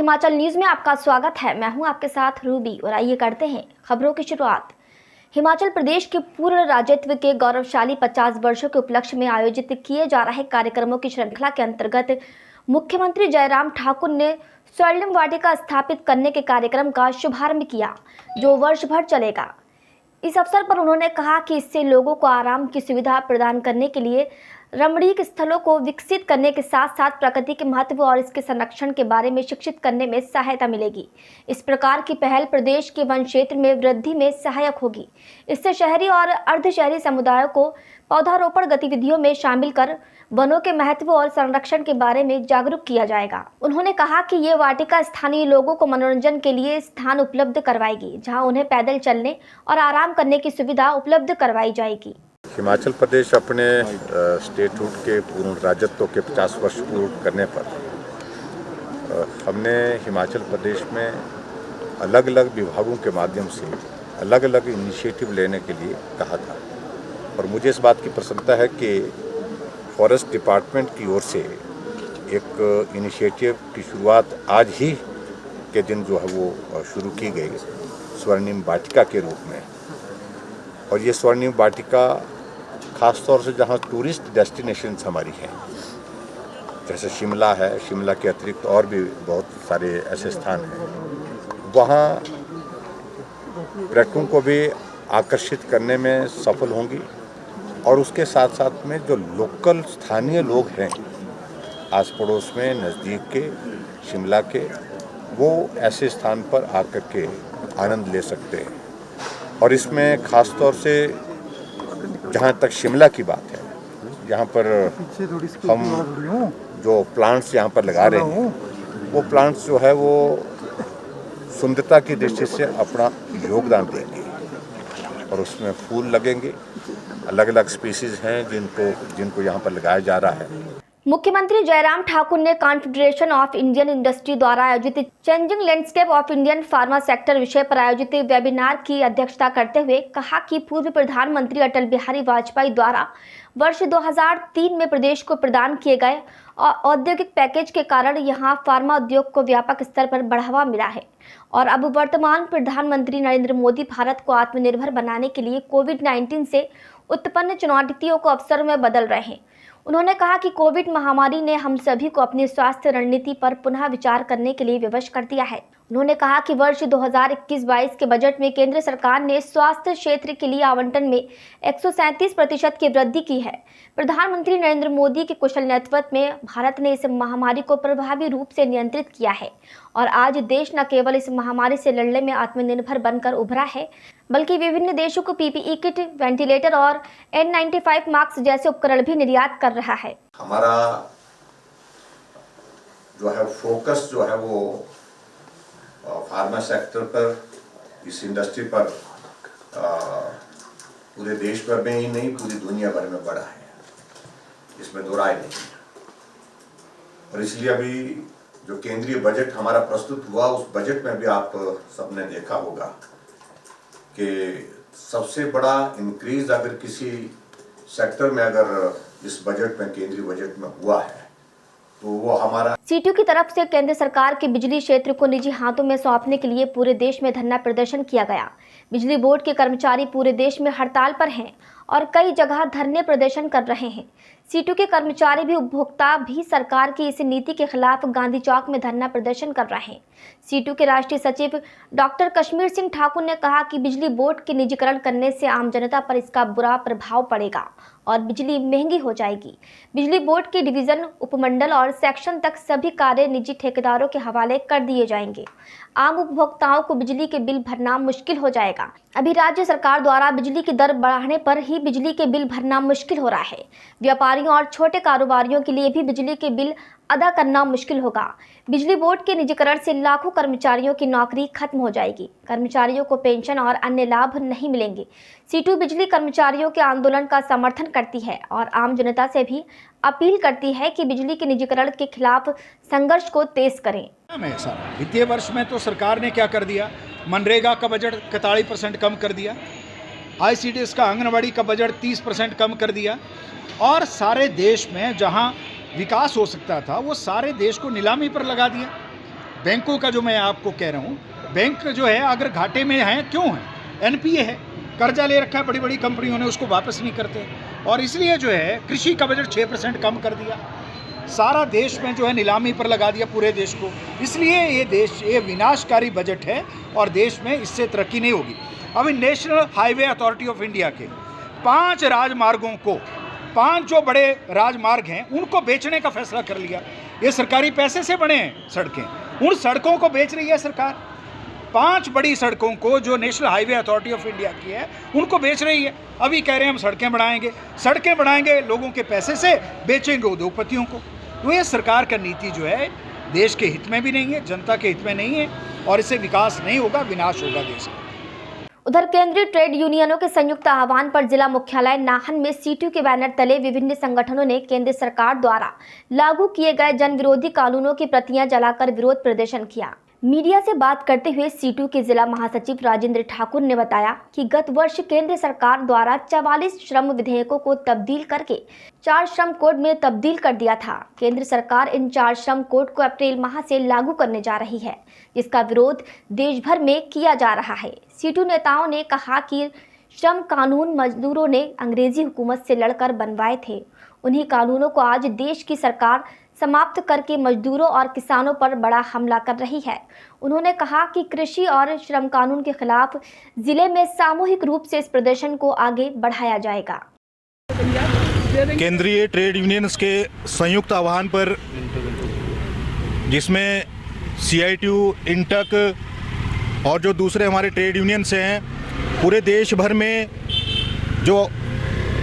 Himachal news में आपका स्वागत है। मैं हूं आपके साथ रूबी और आइए करते हैं खबरों की शुरुआत। हिमाचल प्रदेश के पूर्ण राज्यत्व के गौरवशाली 50 वर्षों के उपलक्ष्य में आयोजित किए जा रहे कार्यक्रमों की श्रृंखला के अंतर्गत मुख्यमंत्री जयराम ठाकुर ने स्वर्णिम वाटिका स्थापित करने के कार्यक्रम का शुभारंभ किया, जो वर्ष भर चलेगा। इस अवसर पर उन्होंने कहा कि इससे लोगों को आराम की सुविधा प्रदान करने के लिए रमणीक स्थलों को विकसित करने के साथ साथ प्रकृति के महत्व और इसके संरक्षण के बारे में शिक्षित करने में सहायता मिलेगी। इस प्रकार की पहल प्रदेश के वन क्षेत्र में वृद्धि में सहायक होगी। इससे शहरी और अर्धशहरी समुदायों को पौधारोपण गतिविधियों में शामिल कर वनों के महत्व और संरक्षण के बारे में जागरूक किया जाएगा। उन्होंने कहा कि ये वाटिका स्थानीय लोगों को मनोरंजन के लिए स्थान उपलब्ध करवाएगी, जहां उन्हें पैदल चलने और आराम करने की सुविधा उपलब्ध करवाई जाएगी। हिमाचल प्रदेश अपने स्टेटहुड के पूर्ण राज्यत्व के 50 वर्ष पूर्ण करने पर हमने हिमाचल प्रदेश में अलग अलग विभागों के माध्यम से अलग अलग इनिशिएटिव लेने के लिए कहा था और मुझे इस बात की प्रसन्नता है कि फॉरेस्ट डिपार्टमेंट की ओर से एक इनिशिएटिव की शुरुआत आज ही के दिन जो है वो शुरू की गई स्वर्णिम वाटिका के रूप में। और ये स्वर्णिम वाटिका ख़ास तौर से जहाँ टूरिस्ट डेस्टिनेशंस हमारी हैं, जैसे शिमला है, शिमला के अतिरिक्त और भी बहुत सारे ऐसे स्थान हैं, वहाँ पर्यटकों को भी आकर्षित करने में सफल होंगी और उसके साथ साथ में जो लोकल स्थानीय लोग हैं आस पड़ोस में नज़दीक के शिमला के, वो ऐसे स्थान पर आकर के आनंद ले सकते हैं। और इसमें ख़ास तौर से जहाँ तक शिमला की बात है, यहाँ पर हम जो प्लांट्स यहाँ पर लगा रहे हैं, वो प्लांट्स जो है वो सुंदरता की दृष्टि से अपना योगदान देंगे और उसमें फूल लगेंगे। अलग अलग स्पीसीज हैं जिनको यहाँ पर लगाया जा रहा है। मुख्यमंत्री जयराम ठाकुर ने कॉन्फेडरेशन ऑफ इंडियन इंडस्ट्री द्वारा आयोजित changing landscape of Indian pharma sector विषय पर आयोजित वेबिनार की अध्यक्षता करते हुए कहा कि पूर्व प्रधानमंत्री अटल बिहारी वाजपेयी द्वारा वर्ष 2003 में प्रदेश को प्रदान किए गए औद्योगिक पैकेज के कारण यहां फार्मा उद्योग को व्यापक स्तर पर बढ़ावा मिला है और अब वर्तमान प्रधानमंत्री नरेंद्र मोदी भारत को आत्मनिर्भर बनाने के लिए कोविड-19 से उत्पन्न चुनौतियों को अवसर में बदल रहे हैं। उन्होंने कहा कि कोविड महामारी ने हम सभी को अपनी स्वास्थ्य रणनीति पर पुनः विचार करने के लिए विवश कर दिया है। उन्होंने कहा कि वर्ष 2021-22 के बजट में केंद्र सरकार ने स्वास्थ्य क्षेत्र के लिए आवंटन में 137% की वृद्धि की है। प्रधानमंत्री नरेंद्र मोदी के कुशल नेतृत्व में भारत ने इस महामारी को प्रभावी रूप से नियंत्रित किया है और आज देश न केवल इस महामारी से लड़ने में आत्मनिर्भर बनकर उभरा है, बल्कि विभिन्न देशों को PPE किट, वेंटिलेटर और N95 मास्क जैसे उपकरण भी निर्यात कर रहा है। हमारा जो है फोकस जो है वो फार्मा सेक्टर पर, इस इंडस्ट्री पर पूरे देश भर में ही नहीं पूरी दुनिया भर में बढ़ा है, इसमें दो राय नहीं। और इसलिए अभी जो केंद्रीय बजट हमारा प्रस्तुत हुआ, उस बजट में भी आप सबने देखा होगा कि सबसे बड़ा इंक्रीज अगर किसी सेक्टर में अगर इस बजट में, केंद्रीय बजट में हुआ है, तो वो हमारा सीटू की तरफ से केंद्र सरकार के बिजली क्षेत्र को निजी हाथों में सौंपने के लिए पूरे देश में धरना प्रदर्शन किया गया। बिजली बोर्ड के कर्मचारी पूरे देश में हड़ताल पर हैं और कई जगह धरने प्रदर्शन कर रहे हैं। सीटू के कर्मचारी भी, उपभोक्ता भी सरकार की इस नीति के खिलाफ गांधी चौक में धरना प्रदर्शन कर रहे हैं। सीटू के राष्ट्रीय सचिव डॉक्टर कश्मीर सिंह ठाकुर ने कहा कि बिजली बोर्ड के निजीकरण करने से आम जनता पर इसका बुरा प्रभाव पड़ेगा और बिजली महंगी हो जाएगी। बिजली बोर्ड के डिवीजन, उपमंडल और सेक्शन तक सभी कार्य निजी ठेकेदारों के हवाले कर दिए जाएंगे। आम उपभोक्ताओं को बिजली के बिल भरना मुश्किल हो जाएगा। अभी राज्य सरकार द्वारा बिजली की दर बढ़ाने पर ही बिजली के बिल भरना मुश्किल हो रहा है। व्यापारियों और छोटे कारोबारियों के लिए भी बिजली के बिल अदा करना मुश्किल होगा। बिजली बोर्ड के निजीकरण से लाखों कर्मचारियों की नौकरी खत्म हो जाएगी। कर्मचारियों को पेंशन और अन्य लाभ नहीं मिलेंगे। सीटू बिजली कर्मचारियों के आंदोलन का समर्थन करती है और आम जनता से भी अपील करती है कि बिजली के निजीकरण के खिलाफ संघर्ष को तेज करें। वित्तीय वर्ष में तो सरकार ने क्या कर दिया, मनरेगा का बजट 41% कम कर दिया, ICDS का, आंगनबाड़ी का बजट 30% कम कर दिया और सारे देश में जहां विकास हो सकता था वो सारे देश को नीलामी पर लगा दिया। बैंकों का जो मैं आपको कह रहा हूँ, बैंक जो है अगर घाटे में हैं, क्यों है? एनपीए है, कर्जा ले रखा है बड़ी बड़ी कंपनियों ने, उसको वापस नहीं करते। और इसलिए जो है कृषि का बजट 6% कम कर दिया, सारा देश में जो है नीलामी पर लगा दिया पूरे देश को। इसलिए ये विनाशकारी बजट है और देश में इससे तरक्की नहीं होगी। अभी national highway authority of India के 5 राजमार्गों को, 5 जो बड़े राजमार्ग हैं उनको बेचने का फैसला कर लिया। ये सरकारी पैसे से बने हैं सड़कें, उन सड़कों को बेच रही है सरकार। 5 बड़ी सड़कों को जो national highway authority of India की है उनको बेच रही है। अभी कह रहे हैं हम सड़कें बनाएंगे लोगों के पैसे से, बेचेंगे उद्योगपतियों को। तो ये सरकार का नीति जो है देश के हित में भी नहीं है, जनता के हित में नहीं है, और इससे विकास नहीं होगा, विनाश होगा देश का। उधर केंद्रीय ट्रेड यूनियनों के संयुक्त आह्वान पर जिला मुख्यालय नाहन में सीटू के बैनर तले विभिन्न संगठनों ने केंद्र सरकार द्वारा लागू किए गए जन विरोधी कानूनों की प्रतियां जलाकर विरोध प्रदर्शन किया। मीडिया से बात करते हुए सीटू के जिला महासचिव राजेंद्र ठाकुर ने बताया कि गत वर्ष केंद्र सरकार द्वारा 44 श्रम विधेयकों को तब्दील करके 4 श्रम कोड में तब्दील कर दिया था। केंद्र सरकार इन 4 श्रम कोड को अप्रैल माह से लागू करने जा रही है, जिसका विरोध देश भर में किया जा रहा है। सीटू नेताओं ने कहा कि श्रम कानून मजदूरों ने अंग्रेजी हुकूमत से लड़कर बनवाए थे। उन्हीं कानूनों को आज देश की सरकार समाप्त करके मजदूरों और किसानों पर बड़ा हमला कर रही है। उन्होंने कहा कि कृषि और श्रम कानून के खिलाफ जिले में सामूहिक रूप से इस प्रदर्शन को आगे बढ़ाया जाएगा। केंद्रीय ट्रेड यूनियंस के संयुक्त आह्वान पर, जिसमें CITU, इंटक और जो दूसरे हमारे ट्रेड यूनियंस हैं, पूरे देश भर में जो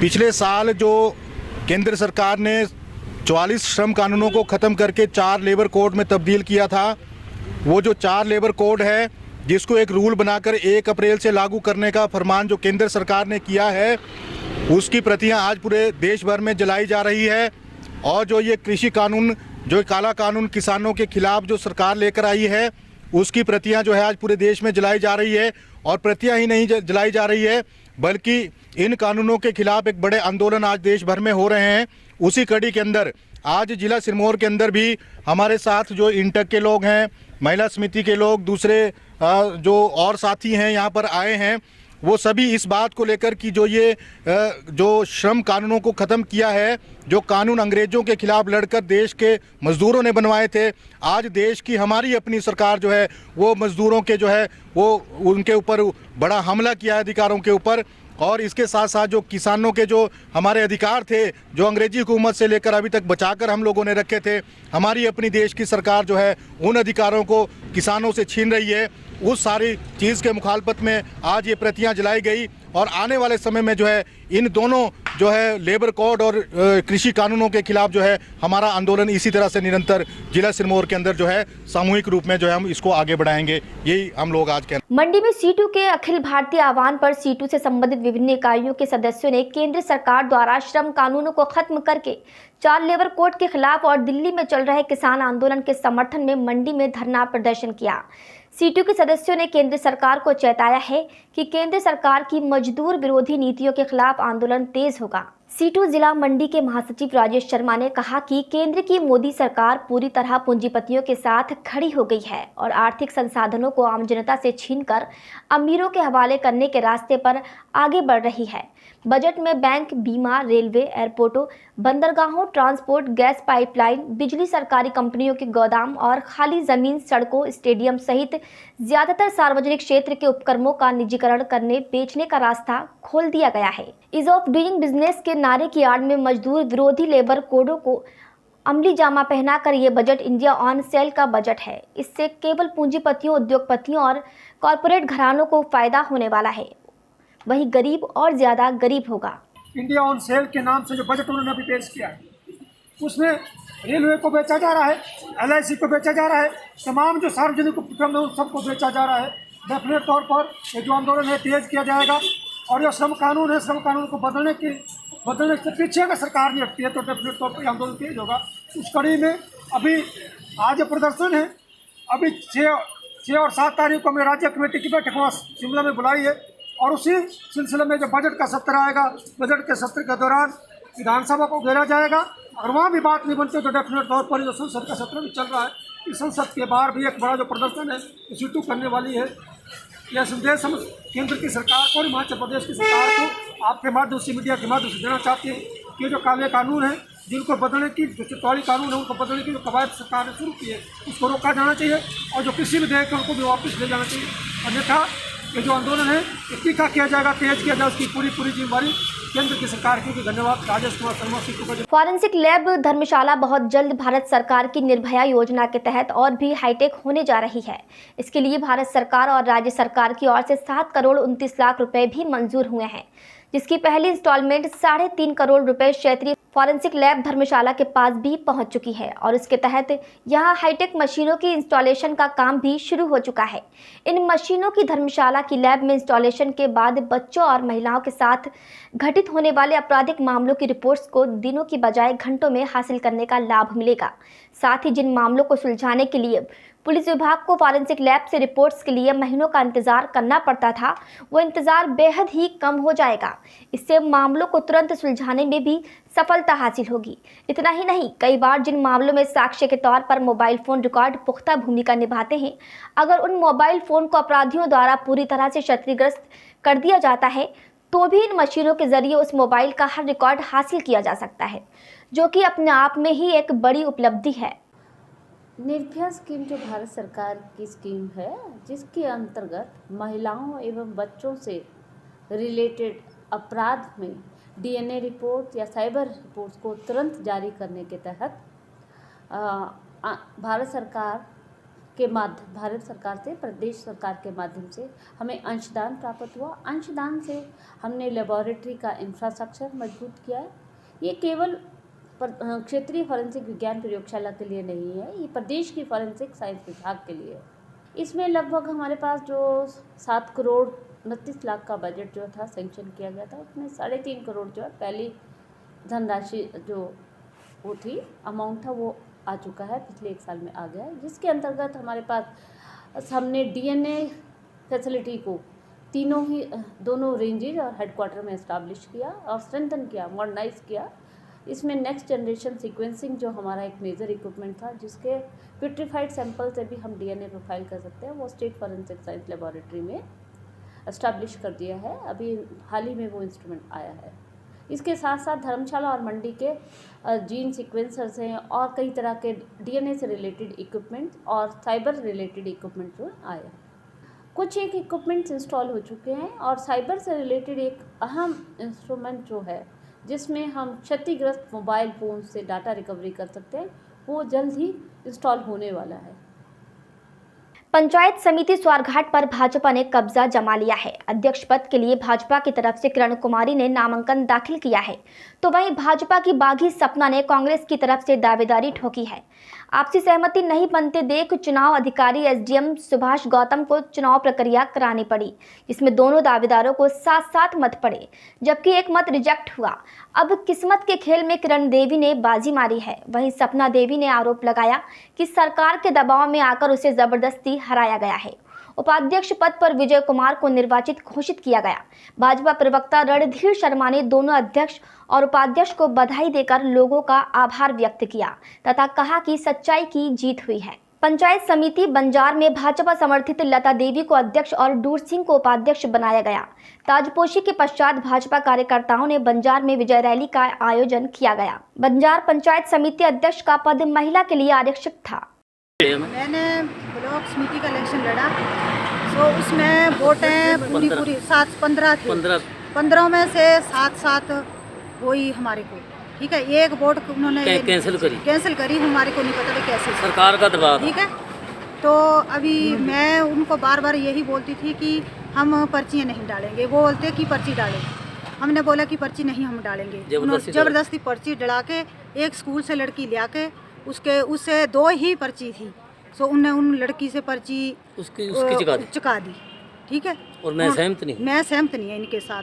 पिछले साल जो केंद्र सरकार ने 44 श्रम कानूनों को ख़त्म करके 4 लेबर कोड में तब्दील किया था, वो जो 4 लेबर कोड है जिसको एक रूल बनाकर 1 अप्रैल से लागू करने का फरमान जो केंद्र सरकार ने किया है, उसकी प्रतियां आज पूरे देश भर में जलाई जा रही है। और जो ये कृषि कानून, जो काला कानून किसानों के खिलाफ जो सरकार लेकर आई है, उसकी प्रतियां जो है आज पूरे देश में जलाई जा रही है। और प्रतियां ही नहीं जलाई जा रही है, बल्कि इन कानूनों के खिलाफ एक बड़े आंदोलन आज देश भर में हो रहे हैं। उसी कड़ी के अंदर आज जिला सिरमौर के अंदर भी हमारे साथ जो इंटक के लोग हैं, महिला समिति के लोग, दूसरे जो और साथी हैं यहाँ पर आए हैं, वो सभी इस बात को लेकर कि जो श्रम कानूनों को ख़त्म किया है, जो कानून अंग्रेज़ों के खिलाफ लड़कर देश के मज़दूरों ने बनवाए थे, आज देश की हमारी अपनी सरकार जो है वो मज़दूरों के जो है वो उनके ऊपर बड़ा हमला किया है, अधिकारों के ऊपर। और इसके साथ साथ जो किसानों के जो हमारे अधिकार थे, जो अंग्रेजी हुकूमत से लेकर अभी तक बचाकर हम लोगों ने रखे थे, हमारी अपनी देश की सरकार जो है उन अधिकारों को किसानों से छीन रही है। उस सारी चीज़ के मुखालफत में आज ये प्रतियां जलाई गई। और आने वाले समय में जो है इन दोनों जो है लेबर कोड और कृषि कानूनों के खिलाफ जो है हमारा आंदोलन इसी तरह से निरंतर जिला सिरमौर के अंदर जो है सामूहिक रूप में जो है हम इसको आगे बढ़ाएंगे, यही हम लोग आज कह। मंडी में सीटू के अखिल भारतीय आह्वान पर सीटू से संबंधित विभिन्न इकाइयों के सदस्यों ने केंद्र सरकार द्वारा श्रम कानूनों को खत्म करके 4 लेबर कोड के खिलाफ और दिल्ली में चल रहे किसान आंदोलन के समर्थन में मंडी में धरना प्रदर्शन किया। सीटू के सदस्यों ने केंद्र सरकार को चेताया है कि केंद्र सरकार की मजदूर विरोधी नीतियों के खिलाफ आंदोलन तेज होगा। सीटू जिला मंडी के महासचिव राजेश शर्मा ने कहा कि केंद्र की मोदी सरकार पूरी तरह पूंजीपतियों के साथ खड़ी हो गई है और आर्थिक संसाधनों को आम जनता से छीनकर अमीरों के हवाले करने के रास्ते पर आगे बढ़ रही है। बजट में बैंक, बीमा, रेलवे, एयरपोर्टों, बंदरगाहों, ट्रांसपोर्ट, गैस पाइपलाइन, बिजली, सरकारी कंपनियों के गोदाम और खाली जमीन, सड़कों, स्टेडियम सहित ज्यादातर सार्वजनिक क्षेत्र के उपक्रमों का निजीकरण करने, बेचने का रास्ता खोल दिया गया है। ईज ऑफ डूइंग बिजनेस के नारे की आड़ में मजदूर विरोधी लेबर कोडों को अमली जामा पहनाकर ये बजट इंडिया ऑन सेल का बजट है। इससे केवल पूंजीपतियों, उद्योगपतियों और कॉरपोरेट घरानों को फायदा होने वाला है, वही गरीब और ज्यादा गरीब होगा। इंडिया ऑन सेल के नाम से जो बजट उन्होंने अभी पेश किया है, उसमें रेलवे को बेचा जा रहा है, LIC को बेचा जा रहा है, तमाम जो सार्वजनिक उपक्रम है उन सबको बेचा जा रहा है। डेफिनेट तौर पर ये जो आंदोलन है तेज किया जाएगा। और जो श्रम कानून है, श्रम कानून को बदलने से पीछे अगर सरकार नहीं हटती है तो डेफिनेट तौर पर आंदोलन तेज होगा। उस कड़ी में अभी आज प्रदर्शन है, अभी 6 और 7 तारीख को हमें राज्य कमेटी की बैठक वहाँ शिमला में बुलाई है। और उसी सिलसिले में जो बजट का सत्र आएगा, बजट के सत्र के दौरान विधानसभा को घेरा जाएगा। अगर वहाँ भी बात नहीं बनती तो डेफिनेट तौर पर जो संसद का सत्र भी चल रहा है कि संसद के बाहर भी एक बड़ा जो प्रदर्शन है सीटू करने वाली है। यह संदेश हम केंद्र की सरकार को और हिमाचल प्रदेश की सरकार को आपके माध्यम से, मीडिया के माध्यम से देना चाहते हैं कि जो काले कानून है, जिनको बदलने की, जो चितौड़ी कानून है उनको बदलने की जो कवायद सरकार ने शुरू की है उसको रोका जाना चाहिए और जो किसी विधेयक है उनको भी वापस ले जाना चाहिए। अन्यथा ये जो आंदोलन है ये तीखा किया जाएगा, तेज किया जाएगा, उसकी पूरी जिम्मेवारी केंद्र की सरकार की। धन्यवाद। राजेश कुमार शर्मा, सीटू। फॉरेंसिक लैब धर्मशाला बहुत जल्द भारत सरकार की निर्भया योजना के तहत और भी हाईटेक होने जा रही है। इसके लिए भारत सरकार और राज्य सरकार की ओर से 7 करोड़ 29 लाख रुपए भी मंजूर हुए हैं, जिसकी पहली इंस्टॉलमेंट 3.5 करोड़ रुपए क्षेत्रीय फॉरेंसिक लैब धर्मशाला के पास भी पहुंच चुकी है और इसके तहत यहां हाईटेक मशीनों की इंस्टॉलेशन का काम भी शुरू हो चुका है। इन मशीनों की धर्मशाला की लैब में इंस्टॉलेशन के बाद बच्चों और महिलाओं के साथ घटित होने वाले आपराधिक मामलों की रिपोर्ट्स को दिनों की बजाय घंटों में हासिल करने का लाभ मिलेगा। साथ ही जिन मामलों को सुलझाने के लिए पुलिस विभाग को फॉरेंसिक लैब से रिपोर्ट्स के लिए महीनों का इंतजार करना पड़ता था, वो इंतजार बेहद ही कम हो जाएगा। इससे मामलों को तुरंत सुलझाने में भी सफलता हासिल होगी। इतना ही नहीं, कई बार जिन मामलों में साक्ष्य के तौर पर मोबाइल फ़ोन रिकॉर्ड पुख्ता भूमिका निभाते हैं, अगर उन मोबाइल फ़ोन को अपराधियों द्वारा पूरी तरह से क्षतिग्रस्त कर दिया जाता है तो भी इन मशीनों के जरिए उस मोबाइल का हर रिकॉर्ड हासिल किया जा सकता है, जो कि अपने आप में ही एक बड़ी उपलब्धि है। निर्भया स्कीम जो भारत सरकार की स्कीम है, जिसके अंतर्गत महिलाओं एवं बच्चों से रिलेटेड अपराध में डीएनए रिपोर्ट या साइबर रिपोर्ट्स को तुरंत जारी करने के तहत भारत सरकार से प्रदेश सरकार के माध्यम से हमें अंशदान प्राप्त हुआ। अंशदान से हमने लेबोरेटरी का इंफ्रास्ट्रक्चर मजबूत किया है। ये केवल क्षेत्रीय फॉरेंसिक विज्ञान प्रयोगशाला के लिए नहीं है, ये प्रदेश की फॉरेंसिक साइंस विभाग के लिए है। इसमें लगभग हमारे पास जो 7 करोड़ 29 लाख का बजट जो था सेंक्शन किया गया था, उसमें 3.5 करोड़ जो है पहली धनराशि जो वो थी अमाउंट था वो आ चुका है, पिछले 1 साल में आ गया है, जिसके अंतर्गत हमारे पास हमने डीएनए फैसिलिटी को दोनों रेंजेज और हेडक्वार्टर में इस्टेब्लिश किया और स्ट्रेंथन किया, मॉडर्नाइज किया। इसमें नेक्स्ट जनरेशन सीक्वेंसिंग जो हमारा एक मेजर इक्विपमेंट था, जिसके विट्रीफाइड सैंपल से भी हम डीएनए प्रोफाइल कर सकते हैं, वो स्टेट फॉरेंसिक साइंस लेबोरेटरी में इस्टेब्लिश कर दिया है। अभी हाल ही में वो इंस्ट्रूमेंट आया है। इसके साथ साथ धर्मशाला और मंडी के जीन सीक्वेंसर्स हैं और कई तरह के डीएनए से रिलेटेड इक्विपमेंट और साइबर रिलेटेड इक्विपमेंट जो आए हैं। कुछ एक इक्विपमेंट्स इंस्टॉल हो चुके हैं और साइबर से रिलेटेड एक अहम इंस्ट्रूमेंट जो है जिसमें हम क्षतिग्रस्त मोबाइल फ़ोन से डाटा रिकवरी कर सकते हैं, वो जल्द ही इंस्टॉल होने वाला है। पंचायत समिति स्वारघाट पर भाजपा ने कब्जा जमा लिया है। अध्यक्ष पद के लिए भाजपा की तरफ से किरण कुमारी ने नामांकन दाखिल किया है, तो वहीं भाजपा की बागी सपना ने कांग्रेस की तरफ से दावेदारी ठोकी है। आपसी सहमति नहीं बनते देख चुनाव अधिकारी एसडीएम सुभाष गौतम को चुनाव प्रक्रिया करानी पड़ी, जिसमें दोनों दावेदारों को 7-7 मत पड़े, जबकि एक मत रिजेक्ट हुआ। अब किस्मत के खेल में किरण देवी ने बाजी मारी है। वहीं सपना देवी ने आरोप लगाया कि सरकार के दबाव में आकर उसे जबरदस्ती हराया गया है। उपाध्यक्ष पद पर विजय कुमार को निर्वाचित घोषित किया गया। भाजपा प्रवक्ता रणधीर शर्मा ने दोनों अध्यक्ष और उपाध्यक्ष को बधाई देकर लोगों का आभार व्यक्त किया तथा कहा कि सच्चाई की जीत हुई है। पंचायत समिति बंजार में भाजपा समर्थित लता देवी को अध्यक्ष और डूर सिंह को उपाध्यक्ष बनाया गया। ताजपोशी के पश्चात भाजपा कार्यकर्ताओं ने बंजार में विजय रैली का आयोजन किया गया। बंजार पंचायत समिति अध्यक्ष का पद महिला के लिए आरक्षित था। मैंने ब्लॉक समिति का इलेक्शन लड़ा, तो उसमें वोटें पूरी 7-15 थे। 15 में से 7 वही हमारे को, ठीक है। एक वोट उन्होंने कैंसिल करी, हमारे को नहीं पता कैसे, सरकार का दबाव, ठीक है। तो अभी मैं उनको बार बार यही बोलती थी कि हम पर्चियाँ नहीं डालेंगे, वो बोलते कि पर्ची डालेंगे। हमने बोला कि पर्ची नहीं हम डालेंगे, जबरदस्ती पर्ची डला के एक स्कूल से लड़की लिया के उससे 2 ही पर्ची थी, तो उनने उन लड़की से पर्ची उसकी चुका दी, ठीक है। और मैं सहमत नहीं है इनके साथ,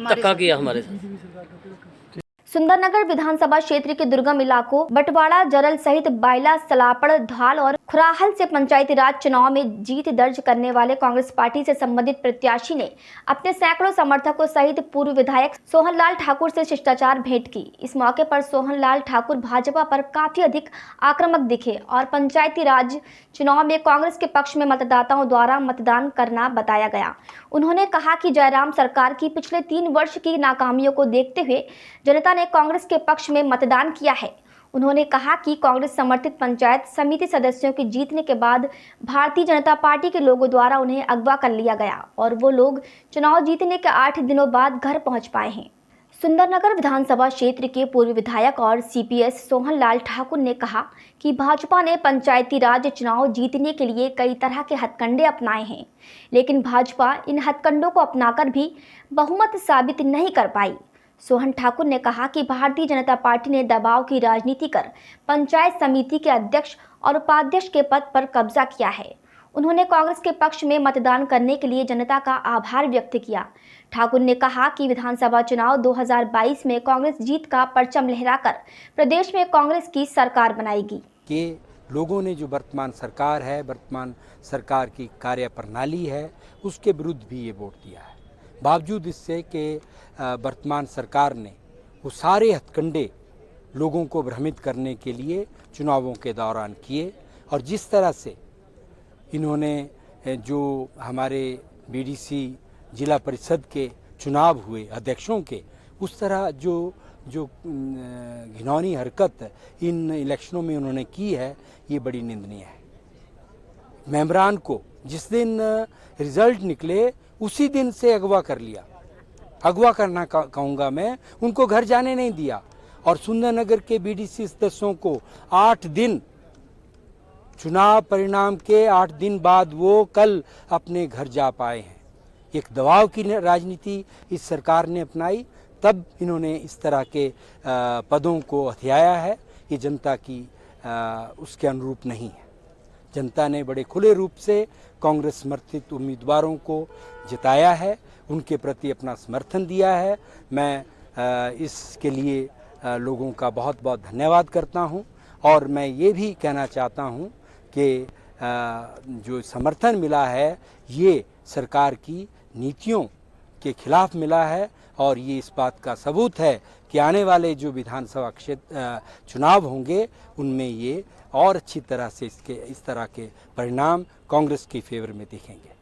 धक्का किया हमारे साथ। सुंदरनगर विधानसभा क्षेत्र के दुर्गम इलाकों बटवाड़ा, जरल सहित बायला, सलापड़, धाल और खुराहल से पंचायती राज चुनाव में जीत दर्ज करने वाले कांग्रेस पार्टी से संबंधित प्रत्याशी ने अपने सैकड़ों समर्थकों सहित पूर्व विधायक सोहनलाल ठाकुर से शिष्टाचार भेंट की। इस मौके पर सोहनलाल ठाकुर भाजपा पर काफी अधिक आक्रामक दिखे और पंचायती राज चुनाव में कांग्रेस के पक्ष में मतदाताओं द्वारा मतदान करना बताया गया। उन्होंने कहा कि जयराम सरकार की पिछले 3 वर्ष की नाकामियों को देखते हुए जनता ने कांग्रेस के पक्ष में मतदान किया है। उन्होंने कहा कि कांग्रेस समर्थित पंचायत समिति सदस्यों के जीतने के बाद भारतीय जनता पार्टी के लोगों द्वारा उन्हें अगवा कर लिया गया और वो लोग चुनाव जीतने के 8 दिनों बाद घर पहुंच पाए हैं। सुंदरनगर विधानसभा क्षेत्र के पूर्व विधायक और सीपीएस सोहनलाल ठाकुर ने कहा कि भाजपा ने पंचायती राज चुनाव जीतने के लिए कई तरह के हथकंडे अपनाए हैं, लेकिन भाजपा इन हथकंडों को अपनाकर भी बहुमत साबित नहीं कर पाई। सोहन ठाकुर ने कहा कि भारतीय जनता पार्टी ने दबाव की राजनीति कर पंचायत समिति के अध्यक्ष और उपाध्यक्ष के पद पर कब्जा किया है। उन्होंने कांग्रेस के पक्ष में मतदान करने के लिए जनता का आभार व्यक्त किया। ठाकुर ने कहा कि विधानसभा चुनाव 2022 में कांग्रेस जीत का परचम लहराकर प्रदेश में कांग्रेस की सरकार बनाएगी। कि लोगों ने जो वर्तमान सरकार है, वर्तमान सरकार की कार्यप्रणाली है, उसके विरुद्ध भी ये वोट दिया है। बावजूद इससे कि वर्तमान सरकार ने वो सारे हथकंडे लोगों को भ्रमित करने के लिए चुनावों के दौरान किए और जिस तरह से इन्होंने जो हमारे बीडीसी जिला परिषद के चुनाव हुए अध्यक्षों के, उस तरह जो घिनौनी हरकत इन इलेक्शनों में उन्होंने की है, ये बड़ी निंदनीय है। मेंबरान को जिस दिन रिजल्ट निकले उसी दिन से अगवा कर लिया। अगवा करना कहूँगा मैं, उनको घर जाने नहीं दिया और सुंदरनगर के बीडीसी सदस्यों को 8 दिन, चुनाव परिणाम के 8 दिन बाद वो कल अपने घर जा पाए हैं। एक दबाव की राजनीति इस सरकार ने अपनाई, तब इन्होंने इस तरह के पदों को हथियाया है। ये जनता की उसके अनुरूप नहीं है। जनता ने बड़े खुले रूप से कांग्रेस समर्थित उम्मीदवारों को जिताया है, उनके प्रति अपना समर्थन दिया है। मैं इसके लिए लोगों का बहुत बहुत धन्यवाद करता हूं और मैं ये भी कहना चाहता हूं कि जो समर्थन मिला है ये सरकार की नीतियों के खिलाफ मिला है और ये इस बात का सबूत है कि आने वाले जो विधानसभा क्षेत्र चुनाव होंगे उनमें ये और अच्छी तरह से इस तरह के परिणाम कांग्रेस के फेवर में दिखेंगे।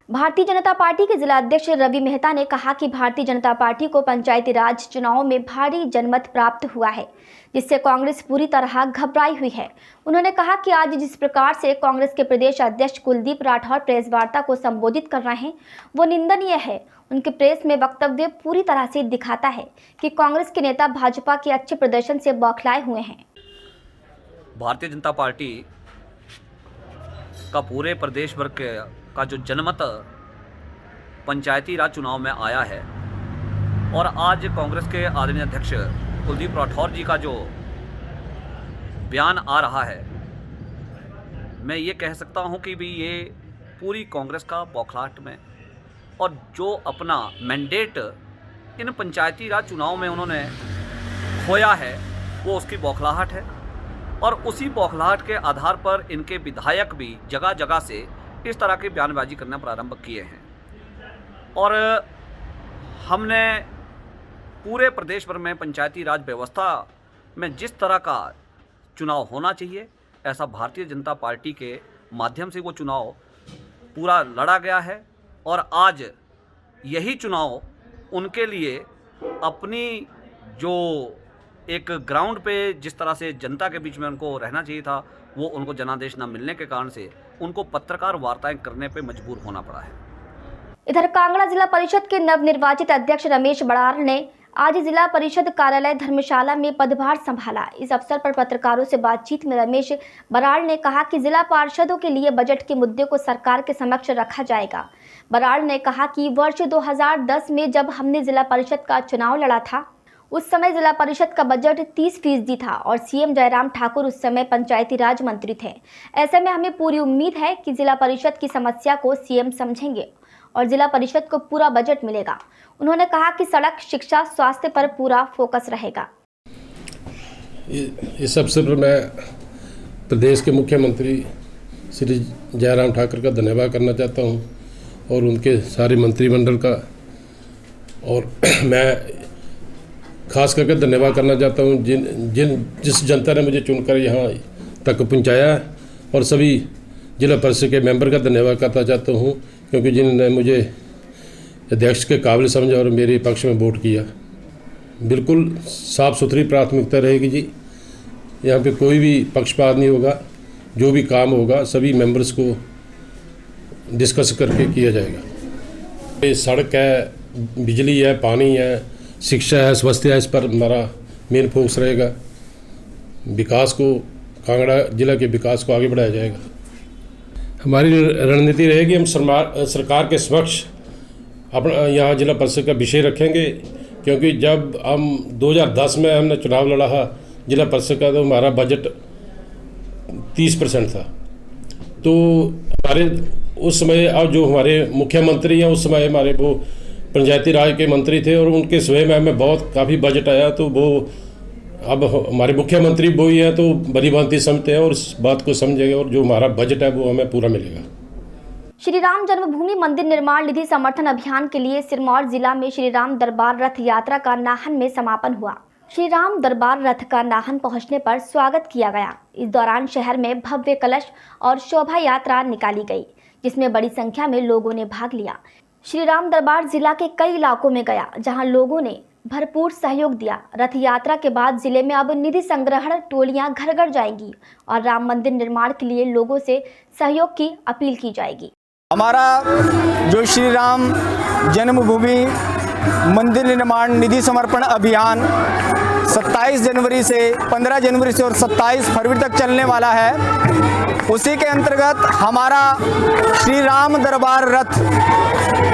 भारतीय जनता पार्टी के जिला अध्यक्ष रवि मेहता ने कहा कि भारतीय जनता पार्टी को पंचायती राज चुनाव में भारी जनमत प्राप्त हुआ है, जिससे कांग्रेस पूरी तरह घबराई हुई है। उन्होंने कहा कि आज जिस प्रकार से कांग्रेस के प्रदेश अध्यक्ष कुलदीप राठौर प्रेस वार्ता को संबोधित कर रहे हैं वो निंदनीय है। उनके प्रेस में वक्तव्य पूरी तरह से दिखाता है कि कांग्रेस के नेता भाजपा के अच्छे प्रदर्शन से बौखलाए हुए हैं। भारतीय जनता पार्टी का पूरे प्रदेश भर का जो जनमत पंचायती राज चुनाव में आया है और आज कांग्रेस के आदरणीय अध्यक्ष कुलदीप राठौर जी का जो बयान आ रहा है, मैं ये कह सकता हूँ कि भी ये पूरी कांग्रेस का बौखलाहट में और जो अपना मैंडेट इन पंचायती राज चुनाव में उन्होंने खोया है वो उसकी बौखलाहट है और उसी बौखलाहट के आधार पर इनके विधायक भी जगह जगह से इस तरह की बयानबाजी करना प्रारंभ किए हैं और हमने पूरे प्रदेश भर में पंचायती राज व्यवस्था में जिस तरह का चुनाव होना चाहिए ऐसा भारतीय जनता पार्टी के माध्यम से वो चुनाव पूरा लड़ा गया है और आज यही चुनाव उनके लिए अपनी जो एक ग्राउंड पे जिस तरह से जनता के बीच में उनको रहना चाहिए था वो उनको जनादेश न मिलने के कारण से उनको पत्रकार वार्ताएं करने पे मजबूर होना पड़ा है। इधर कांगड़ा जिला परिषद के नवनिर्वाचित अध्यक्ष रमेश बराड़ ने आज जिला परिषद कार्यालय धर्मशाला में पदभार संभाला। इस अवसर पर पत्रकारों से बातचीत में रमेश बराड़ ने कहा कि जिला पार्षदों के लिए बजट के मुद्दे को सरकार के समक्ष रखा जाएगा। बराड़ ने कहा कि वर्ष 2010 में जब हमने जिला परिषद का चुनाव लड़ा था उस समय जिला परिषद का बजट 30% था और सीएम जयराम ठाकुर उस समय पंचायती राज मंत्री थे। ऐसे में हमें पूरी उम्मीद है कि जिला परिषद की समस्या को सीएम समझेंगे और जिला परिषद को पूरा बजट मिलेगा। उन्होंने कहा कि सड़क, शिक्षा, स्वास्थ्य पर पूरा फोकस रहेगा। इस अवसर पर मैं प्रदेश के मुख्यमंत्री श्री जयराम ठाकुर का धन्यवाद करना चाहता हूं और उनके सारे मंत्रिमंडल का, और मैं खास करके धन्यवाद करना चाहता हूं जिस जनता ने मुझे चुनकर यहाँ तक पहुँचाया, और सभी जिला परिषद के मेंबर का धन्यवाद करना चाहता हूँ, क्योंकि जिन्होंने मुझे अध्यक्ष के काबिल समझा और मेरे पक्ष में वोट किया। बिल्कुल साफ़ सुथरी प्राथमिकता रहेगी जी, यहाँ पे कोई भी पक्षपात नहीं होगा। जो भी काम होगा सभी मेंबर्स को डिस्कस करके किया जाएगा। ये सड़क है, बिजली है, पानी है, शिक्षा है, स्वास्थ्य है, इस पर हमारा मेन फोकस रहेगा। विकास को, कांगड़ा जिला के विकास को आगे बढ़ाया जाएगा। हमारी रणनीति रहेगी, हम सरकार के समक्ष अपना यहाँ जिला परिषद का विषय रखेंगे, क्योंकि जब हम 2010 में हमने चुनाव लड़ा है जिला परिषद का, तो हमारा बजट 30% था। तो हमारे उस समय, और जो हमारे मुख्यमंत्री हैं उस समय हमारे वो पंचायती राज के मंत्री थे, और उनके स्वयं में हमें बहुत काफ़ी बजट आया। तो वो अब हमारे मुख्यमंत्री वो ही हैं, तो बड़ी भांति समझते हैं और इस बात को समझेंगे, और जो हमारा बजट है वो हमें पूरा मिलेगा। श्री राम जन्मभूमि मंदिर निर्माण निधि समर्थन अभियान के लिए सिरमौर जिला में श्री राम दरबार रथ यात्रा का नाहन में समापन हुआ। श्री राम दरबार रथ का नाहन पहुंचने पर स्वागत किया गया। इस दौरान शहर में भव्य कलश और शोभा यात्रा निकाली गई, जिसमें बड़ी संख्या में लोगों ने भाग लिया। श्री राम दरबार जिला के कई इलाकों में गया, जहां लोगों ने भरपूर सहयोग दिया। रथ यात्रा के बाद जिले में अब निधि संग्रहण टोलियां घर घर जाएंगी और राम मंदिर निर्माण के लिए लोगों से सहयोग की अपील की जाएगी। हमारा जो श्री राम जन्मभूमि मंदिर निर्माण निधि समर्पण अभियान 27 जनवरी से 15 जनवरी से और 27 फरवरी तक चलने वाला है, उसी के अंतर्गत हमारा श्री राम दरबार रथ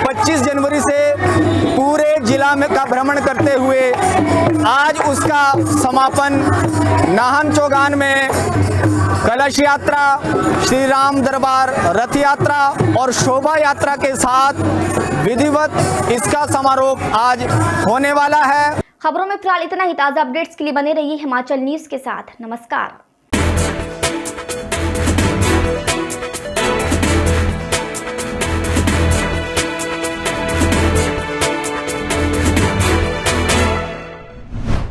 25 जनवरी से पूरे जिला में का भ्रमण करते हुए आज उसका समापन नाहन चौगान में कलश यात्रा, श्री राम दरबार रथ यात्रा और शोभा यात्रा के साथ विधिवत इसका समारोह आज होने वाला है। खबरों में फिलहाल इतना ही। ताज़ा अपडेट्स के लिए बने रहिए हिमाचल न्यूज़ के साथ। नमस्कार।